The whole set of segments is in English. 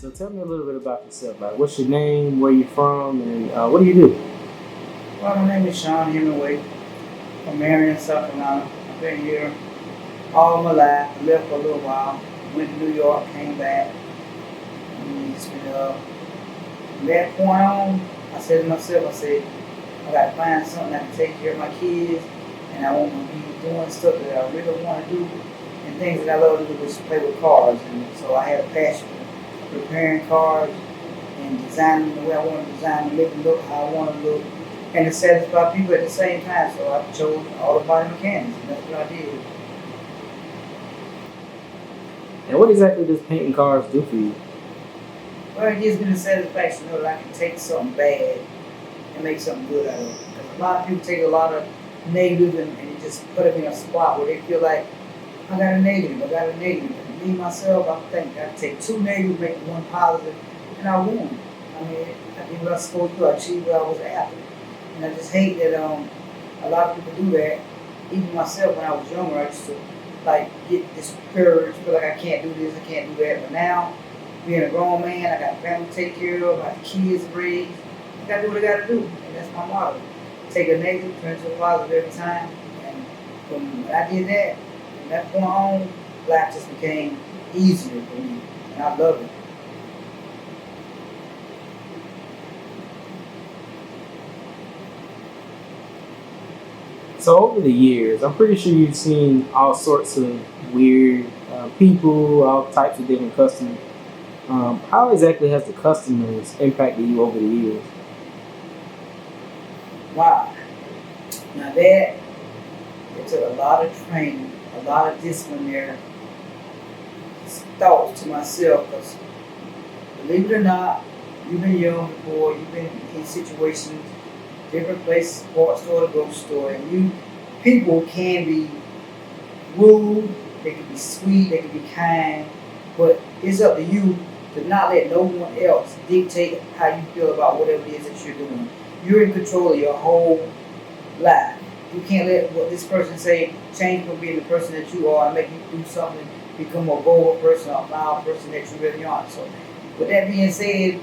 So tell me a little bit about yourself. Like, what's your name, where you from, and what do you do? Well, my name is Shon Hemingway. I'm married in South Carolina. I've been here all my life. I left for a little while. Went to New York, came back. And it's been, from that point on, I said to myself, I got to find something that can take care of my kids, and I want to be doing stuff that I really want to do, and things that I love to do, which is play with cars. And so I had a passion for repairing cars and designing the way I want to design them, make them look how I want to look, and to satisfy people at the same time. So I chose auto body mechanics, and that's what I did. And what exactly does painting cars do for you? Well, it gives me the satisfaction to know that I can take something bad and make something good out of it. Because a lot of people take a lot of negative and you just put them in a spot where they feel like, I got a negative, I got a negative. And me, myself, I think I take two negatives, make one positive, and I won. I mean, I did what I was supposed to do. I achieved what I was after. And I just hate that a lot of people do that. Even myself, when I was younger, I used to like get discouraged, feel like I can't do this, I can't do that. But now, being a grown man, I got a family to take care of, I got kids to raise. I gotta do what I gotta do, and that's my motto. Take a negative, turn it to a positive every time. And when I did that, from that point on, life just became easier for me, and I love it. So over the years, I'm pretty sure you've seen all sorts of weird people, all types of different customers. How exactly has the customers impacted you over the years? Wow. Now that it took a lot of training, a lot of disciplinary thoughts to myself, because believe it or not, you've been young before, you've been in situations, different places, sports store to grocery store, and people can be rude, they can be sweet, they can be kind, but it's up to you to not let no one else dictate how you feel about whatever it is that you're doing. You're in control of your whole life. You can't let what this person say change from being the person that you are and make you do something, become a bold person or a mild person that you really aren't. So, with that being said,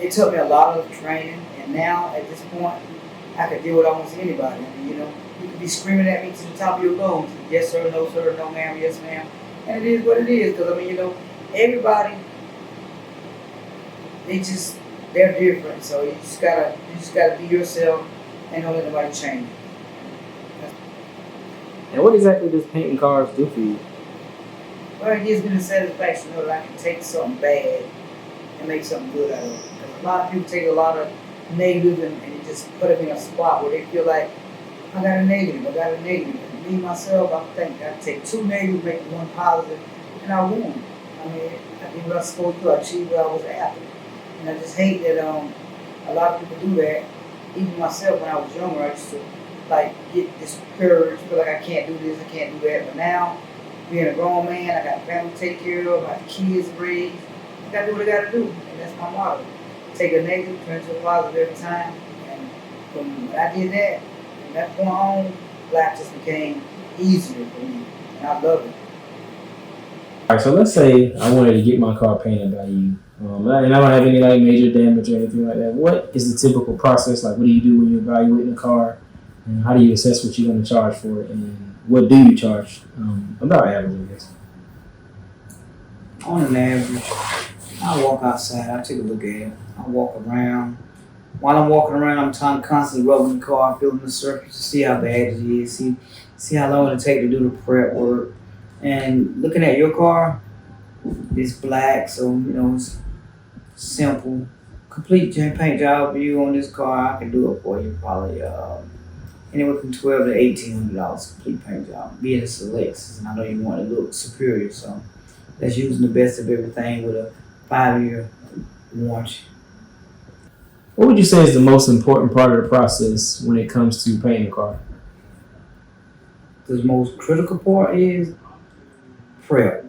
it took me a lot of training, and now at this point, I can deal with almost anybody. I mean, you can be screaming at me to the top of your lungs, yes sir, no ma'am, yes ma'am, and it is what it is. Because I mean, everybody, they just they're different. So you just gotta be yourself, and don't let nobody change you. And what exactly does painting cars do for you? Well, it gives me the satisfaction to know that I can take something bad and make something good out of it. Because a lot of people take a lot of negative and you just put them in a spot where they feel like, I got a negative, I got a negative. And me, myself, I think I take two negatives, make one positive, and I won. I mean, I did what I was supposed to do. I achieved what I was after. And I just hate that a lot of people do that. Even myself, when I was younger, I used to like get discouraged, feel like I can't do this, I can't do that. But now, being a grown man, I got a family to take care of, I got kids to raise. I gotta do what I gotta do, and that's my motto. Take a negative, turn it to a positive every time. And when I did that, from that point on, life just became easier for me, and I love it. All right, so let's say I wanted to get my car painted by you, and I don't have any like major damage or anything like that. What is the typical process? Like, what do you do when you're evaluating a car, and how do you assess what you're going to charge for it, and what do you charge? About average, I guess. On an average, I walk outside, I take a look at it, I walk around. While I'm walking around, I'm trying constantly rubbing the car, feeling the surface to see how bad it is, see how long it take to do the prep work. And looking at your car, it's black, so it's simple. Complete paint job for you on this car, I can do it for you probably anywhere from $1,200 to $1,800 complete paint job. Being a selects, and I know you want to look superior, so that's using the best of everything with a 5-year warranty. What would you say is the most important part of the process when it comes to painting a car? The most critical part is prep.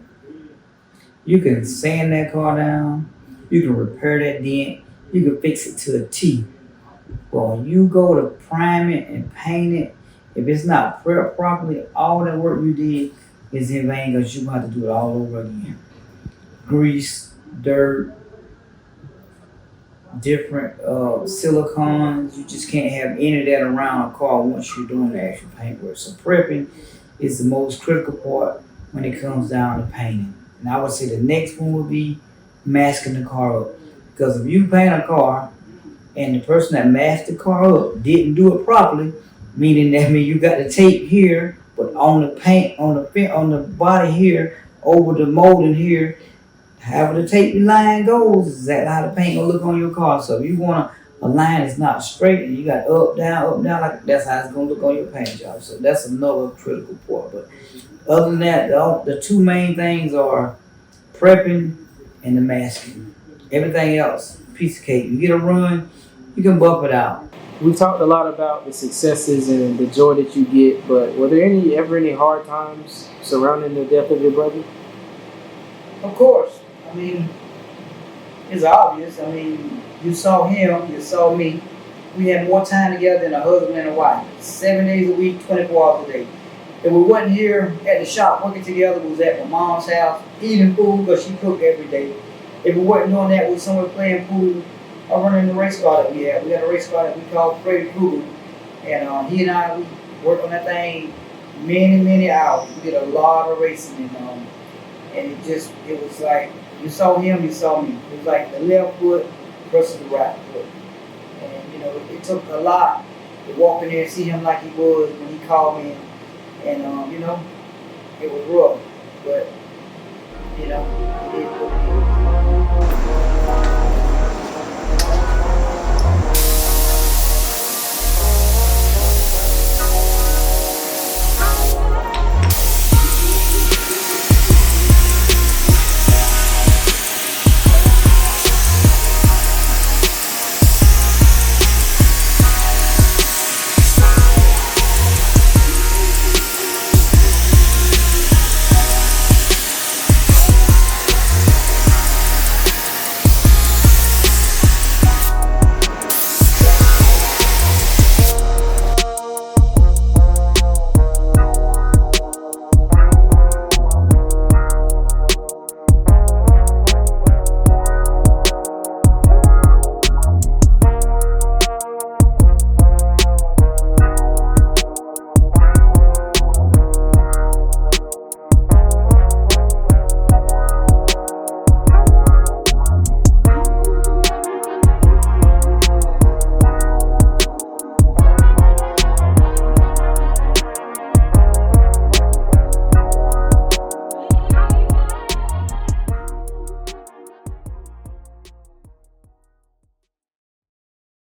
You can sand that car down, you can repair that dent, you can fix it to a T. But when you go to prime it and paint it, if it's not prepped properly, all that work you did is in vain because you have to do it all over again. Grease, dirt, different silicons. You just can't have any of that around a car once you're doing the actual paintwork. So prepping is the most critical part when it comes down to painting. And I would say the next one would be masking the car up. Because if you paint a car and the person that masked the car up didn't do it properly, meaning that means you got the tape here, but on the paint, on the body here, over the molding here, however the tape line goes, is that how the paint gonna look on your car. So if you want a line that's not straight and you got up, down, like that's how it's gonna look on your paint job. So that's another critical part. But other than that, the two main things are prepping and the masking. Everything else, piece of cake. You get a run, you can buff it out. We talked a lot about the successes and the joy that you get, but were there ever any hard times surrounding the death of your brother? Of course. I mean, it's obvious. I mean, you saw him, you saw me. We had more time together than a husband and a wife. 7 days a week, 24 hours a day. If we wasn't here at the shop working together, we was at my mom's house eating food because she cooked every day. If we wasn't doing that, we was somewhere playing pool or running the race car that we had. We had a race car that we called Freddy Krueger. And he and I, we worked on that thing many, many hours. We did a lot of racing. And it was like, you saw him, you saw me. It was like the left foot versus the right foot. And, it took a lot to walk in there and see him like he was when he called me. And, it was rough. But, he did